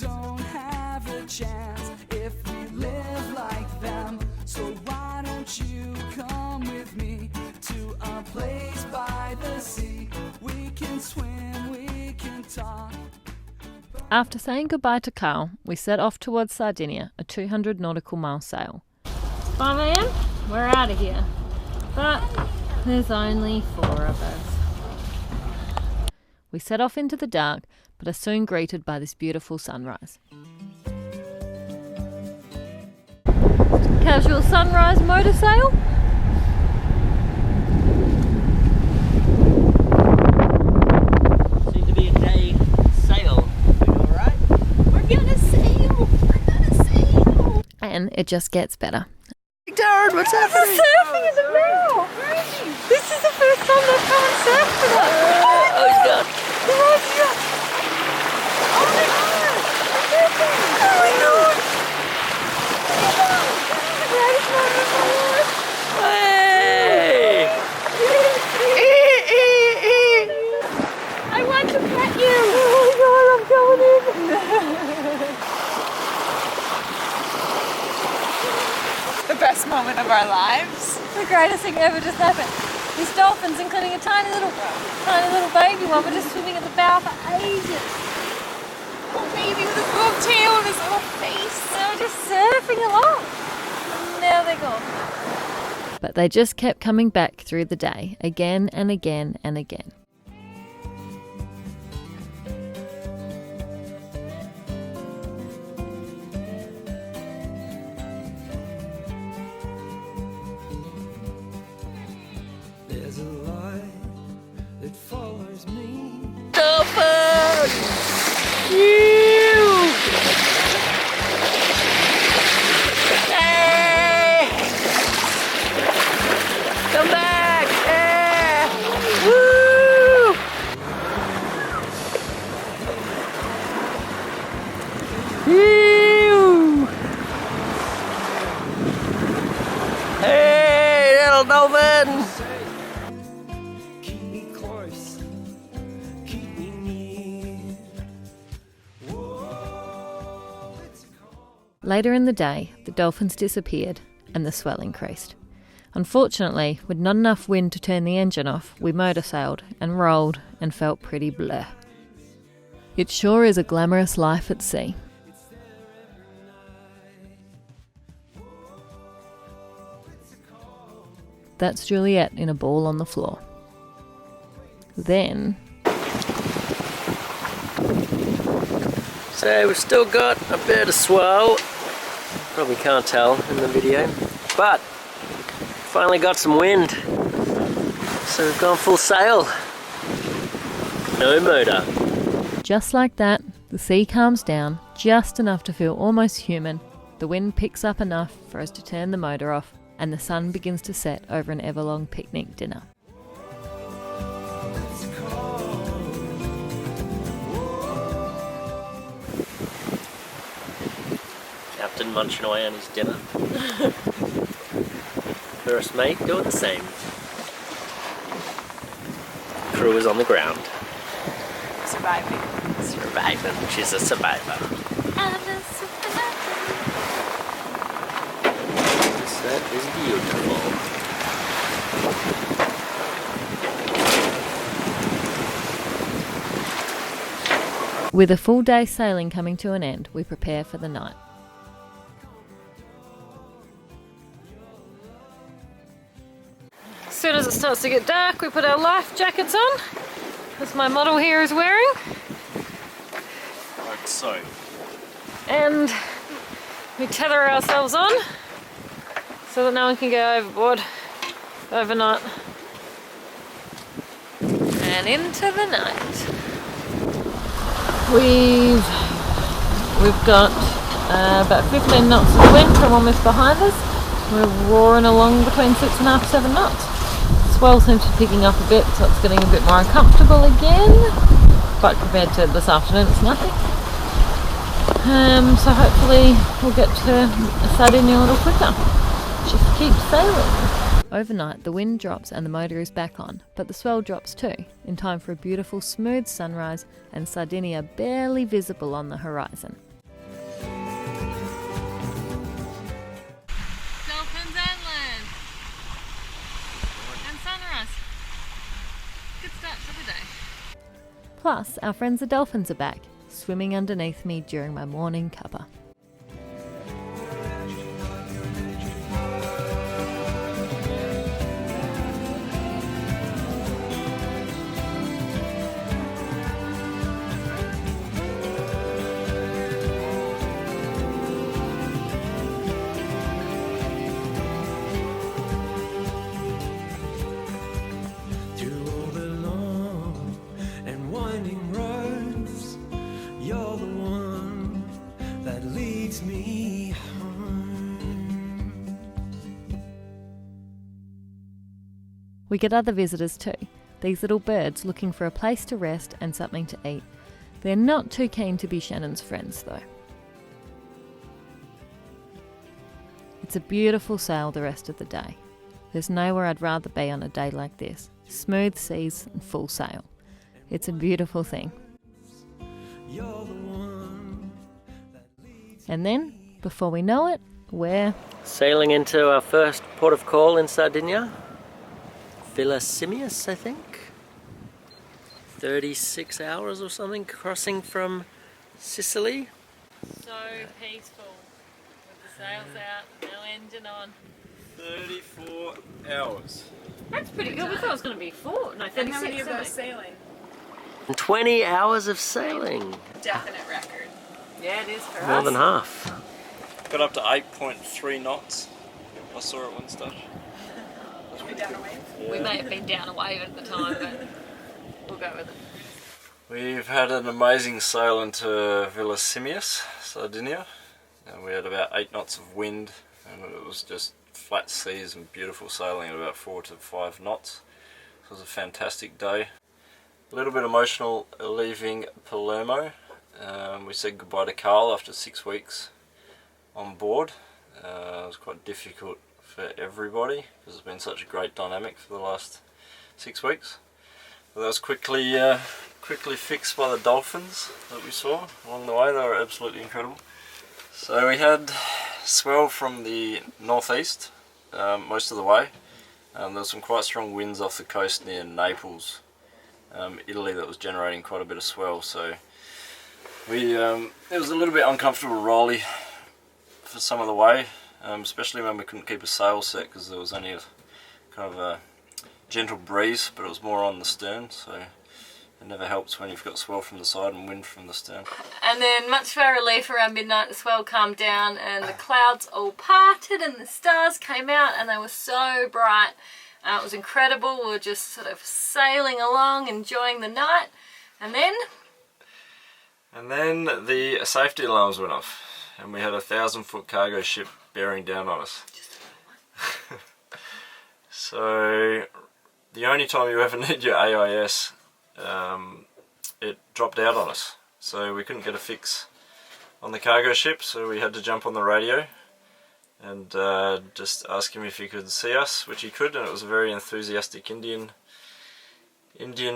don't have a chance if we live like them. So why don't you come with me to a place by the sea? We can swim, we can talk. After saying goodbye to Karl, we set off towards Sardinia, a 200 nautical mile sail. 5 a.m, we're out of here. But there's only 4 of us. We set off into the dark, but are soon greeted by this beautiful sunrise. Casual sunrise motor sail. Seems to be a day sail. Alright? We're gonna sail! And it just gets better. Darren, what's happening? Surfing in the middle! This is the first time they've come and surfed with us! Oh, he's gone. The road's here! Oh my god! We're surfing! Oh my god! This is the greatest moment of my life! Hey! I want to pet you! Oh my god, I'm going in! The best moment of our lives. The greatest thing ever just happened. These dolphins, including a tiny little baby one, were just swimming at the bow for ages. Oh, baby with his little tail and his little face. They were just surfing along. And now they're gone. But they just kept coming back through the day, again and again and again. There's a light that follows me. Dolphins! Hey! Come back! Hey! Woo! Ew! Hey, little dolphin! Keep me close, keep me near. Whoa, it's cold. Later in the day, the dolphins disappeared and the swell increased. Unfortunately, with not enough wind to turn the engine off, we motor sailed and rolled and felt pretty bleh. It sure is a glamorous life at sea. That's Juliet in a ball on the floor. Then, So we've still got a bit of swell. Probably can't tell in the video, but finally got some wind. So we've gone full sail. No motor. just like that, the sea calms down just enough to feel almost human, the wind picks up enough for us to turn the motor off, and the sun begins to set over an Everlong picnic dinner. Captain munching away on his dinner. First mate doing the same. Crew is on the ground. Surviving. Surviving. She's a survivor. I'm a survivor. The set is beautiful. With a full day sailing coming to an end, we prepare for the night. As soon as it starts to get dark, we put our life jackets on, as my model here is wearing. Like so. And we tether ourselves on so that no one can go overboard overnight. And into the night. We've got about 15 knots of wind from almost behind us. We're roaring along between 6.5 to 7 knots. Swell seems to be picking up a bit, so it's getting a bit more uncomfortable again. But compared to this afternoon, it's nothing. So hopefully we'll get to Sardinia a little quicker. Just keep sailing. Overnight, the wind drops and the motor is back on, but the swell drops too, in time for a beautiful smooth sunrise and Sardinia barely visible on the horizon. Dolphins Island! And sunrise! Good start to the day. Plus, our friends the dolphins are back, swimming underneath me during my morning cuppa. We get other visitors too, these little birds looking for a place to rest and something to eat. They're not too keen to be Shannon's friends though. It's a beautiful sail the rest of the day. There's nowhere I'd rather be on a day like this. Smooth seas and full sail. It's a beautiful thing. And then, before we know it, we're sailing into our first port of call in Sardinia. Villa Simius, I think. 36 hours or something crossing from Sicily. so peaceful with the sails out, no engine on. 34 hours. That's pretty good. We thought it was going to be 4. No, 36. And how many of those sailing? 20 hours of sailing. Definite record. Yeah, it is for us. More than half. Got up to 8.3 knots. I saw it one stage. We down a wave. We may have been down a wave at the time, but we'll go with it. We've had an amazing sail into Villa Simius, Sardinia. And we had about 8 knots of wind, and it was just flat seas and beautiful sailing at about 4 to 5 knots. It was a fantastic day. A little bit emotional leaving Palermo. We said goodbye to Karl after 6 weeks on board. It was quite difficult for everybody because it's been such a great dynamic for the last 6 weeks. But that was quickly fixed by the dolphins that we saw along the way. They were absolutely incredible. So we had swell from the northeast most of the way. There was some quite strong winds off the coast near Naples, Italy, that was generating quite a bit of swell. So it was a little bit uncomfortable rolly for some of the way, especially when we couldn't keep a sail set because there was only a kind of a gentle breeze, but it was more on the stern, so it never helps when you've got swell from the side and wind from the stern. And then, much to our relief, around midnight the swell calmed down and the clouds all parted and the stars came out and they were so bright. It was incredible. We were just sort of sailing along, enjoying the night, and then the safety alarms went off and we had a 1,000-foot cargo ship bearing down on us. So the only time you ever need your AIS, it dropped out on us. So we couldn't get a fix on the cargo ship, so we had to jump on the radio and just ask him if he could see us, which he could, and it was a very enthusiastic Indian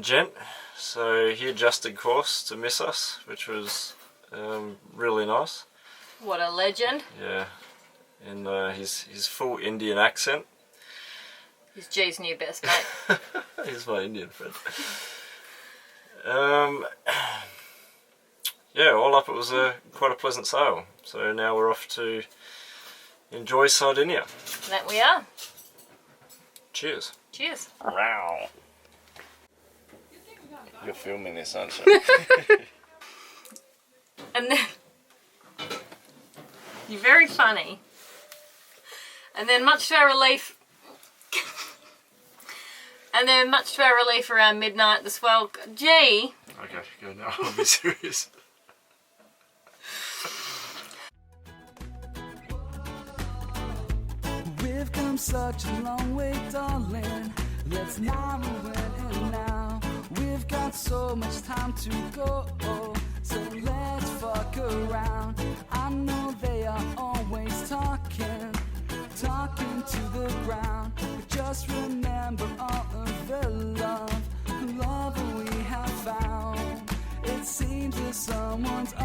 gent. So he adjusted course to miss us, which was really nice. what a legend. Yeah, in his full Indian accent. He's G's new best mate. He's my Indian friend. Yeah, all up it was quite a pleasant sail. So now we're off to enjoy Sardinia. That we are. Cheers. Cheers. Wow. You're filming this, aren't you? And then you're very funny. And then much to our relief around midnight the swell G. Okay, go now. I'll be serious. We've come such a long way, darling. Let's narrow it in now. We've got so much time to go, so let's fuck around. I know they are always talking to the ground, but just someone's